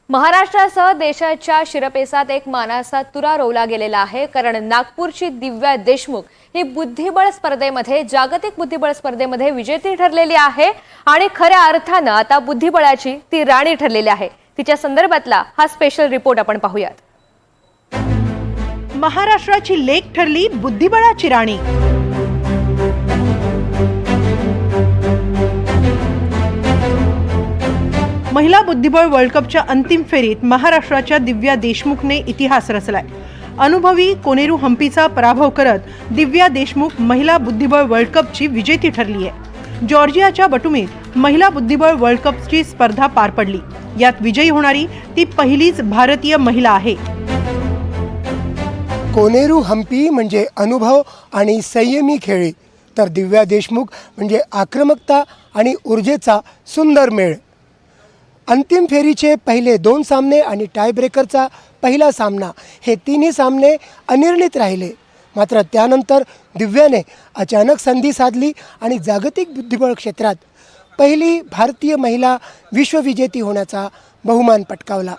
महाराष्ट्रासह देशाच्या शिरपेचात एक मानाचा तुरा रोवला गेलेला आहे, कारण नागपूरची दिव्या देशमुख ही बुद्धिबळ स्पर्धेमध्ये जागतिक बुद्धिबळ स्पर्धेमध्ये विजेती ठरलेली आहे आणि खऱ्या अर्थाने आता बुद्धिबळाची ती राणी ठरलेली आहे। तिच्या संदर्भातला हा स्पेशल रिपोर्ट आपण पाहूयात। महाराष्ट्राची लेक ठरली बुद्धिबळाची राणी। महिला बुद्धिबळ वर्ल्ड कपच्या अंतिम फेरीत महाराष्ट्राच्या दिव्या देशमुखने इतिहास रचलाय। अनुभवी कोनेरू हम्पीचा पराभव करत दिव्या देशमुख महिला बुद्धिबळ वर्ल्ड कपची विजेती ठरली आहे। जॉर्जियाच्या बटुमीत महिला बुद्धिबळ वर्ल्ड कपची स्पर्धा पार पडली। यात विजयी होणारी ती पहिलीच भारतीय महिला आहे। कोनेरू हम्पी म्हणजे अनुभव आणि संयमी खेळी, तर दिव्या देशमुख म्हणजे आक्रमकता आणि ऊर्जेचा सुंदर मेळ। अंतिम फेरीचे पहिले 2 सामने आणि टाय ब्रेकरचा पहिला सामना हे तिन्ही सामने अनिर्णित राहिले। मात्र त्यानंतर दिव्याने अचानक संधी साधली आणि जागतिक बुद्धिबळ क्षेत्रात पहिली भारतीय महिला विश्वविजेती होण्याचा बहुमान पटकावला।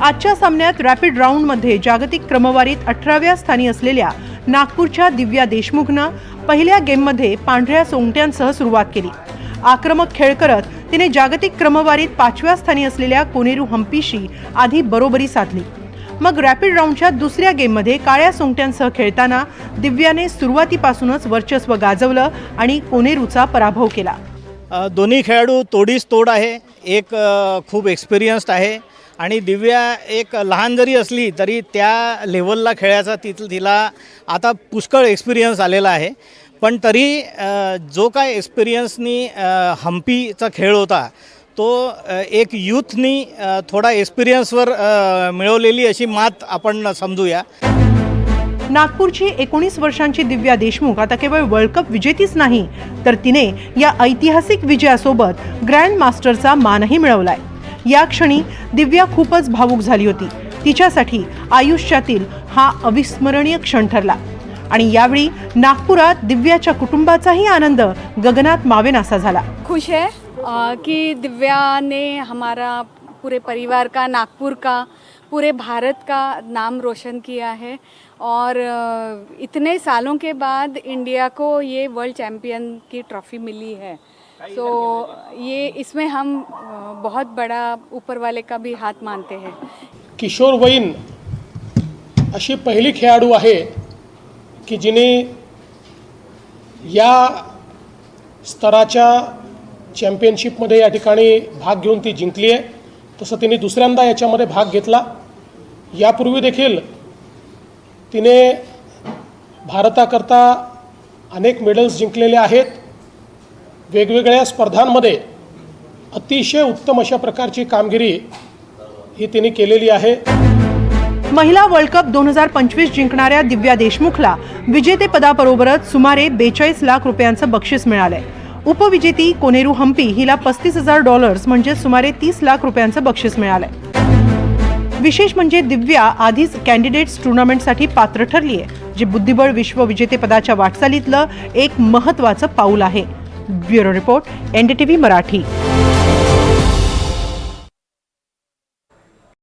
आजच्या सामन्यात रॅपिड राऊंडमध्ये जागतिक क्रमवारीत 18व्या स्थानी असलेल्या नागपूरच्या दिव्या देशमुखनं पहिल्या गेममध्ये पांढऱ्या सोंगट्यांसह सुरुवात केली। आक्रमक खेळ करत तिने जागतिक क्रमवारीत 5व्या स्थानी असलेल्या कोनेरू हम्पीशी आधी बरोबरी साधली। मग रॅपिड राऊंडच्या दुसऱ्या गेममध्ये काळ्या सोंगट्यांसह खेळताना दिव्याने सुरुवातीपासूनच वर्चस्व गाजवलं आणि कोनेरूचा पराभव केला। दोन्ही खेळाडू तोडीस तोड आहे। एक खूप एक्सपिरियन्स्ड आहे आणि दिव्या एक लहान जरी असली तरी त्या लेवलला खेळायचा तिला आता पुष्कळ एक्सपिरियन्स आलेला आहे। पण तरी जो काय एक्सपिरियन्सनी हम्पीचा खेळ होता तो एक यूथनी थोडा एक्सपिरियन्सवर मिळवलेली अशी मात आपण समजूया। नागपूरची 19 वर्षांची दिव्या देशमुख आता केवळ वर्ल्ड कप विजेतीच नाही, तर तिने या ऐतिहासिक विजयासोबत ग्रँड मास्टरचा मानही मिळवलाय। या क्षणी दिव्या खूपच भावुक झाली होती। तिच्यासाठी आयुष्यातील हा अविस्मरणीय क्षण ठरला आणि यावेळी नागपुरात दिव्याच्या कुटुंबाचाही आनंद गगनात मावेनासा झाला। खुश है कि दिव्या ने हमारा पूरे परिवार का, नागपुर का, पूरे भारत का नाम रोशन किया है और इतने सालों के बाद इंडिया को ये वर्ल्ड चैम्पियन की ट्रॉफी मिली है। तो ये इसमें हम बहुत बड़ा ऊपर वाले का भी हाथ मानते हैं। किशोर वयीन अशी पहिली खेळाडू आहे की जिने या स्तराच्या चॅम्पियनशिपमध्ये या ठिकाणी भाग घेऊन ती जिंकली आहे। तसं तिने दुसऱ्यांदा याच्यामध्ये भाग घेतला। यापूर्वी देखील तिने भारताकरता अनेक मेडल्स जिंकलेले आहेत। वेगवेगळ्या स्पर्धांमध्ये अतिशय उत्तम अशा प्रकारची कामगिरी ही तिने केलेली आहे। महिला वर्ल्ड कप 2025 जिंकणाऱ्या दिव्या देशमुखला विजेतेपदाबरोबरच सुमारे 42 लाख रुपयांचं बक्षीस मिळालंय। उपविजेती कोनेरू हम्पी हिला $35,000 म्हणजे सुमारे 30 लाख रुपयांचं बक्षीस मिळालंय। विशेष म्हणजे दिव्या आधीच कॅन्डिडेट्स टूर्नामेंटसाठी पात्र ठरली आहे, जे बुद्धिबळ विश्व विजेतेपदाच्या वाटचालीतलं एक महत्त्वाचं पाऊल आहे। Bureau report, NDTV Marathi.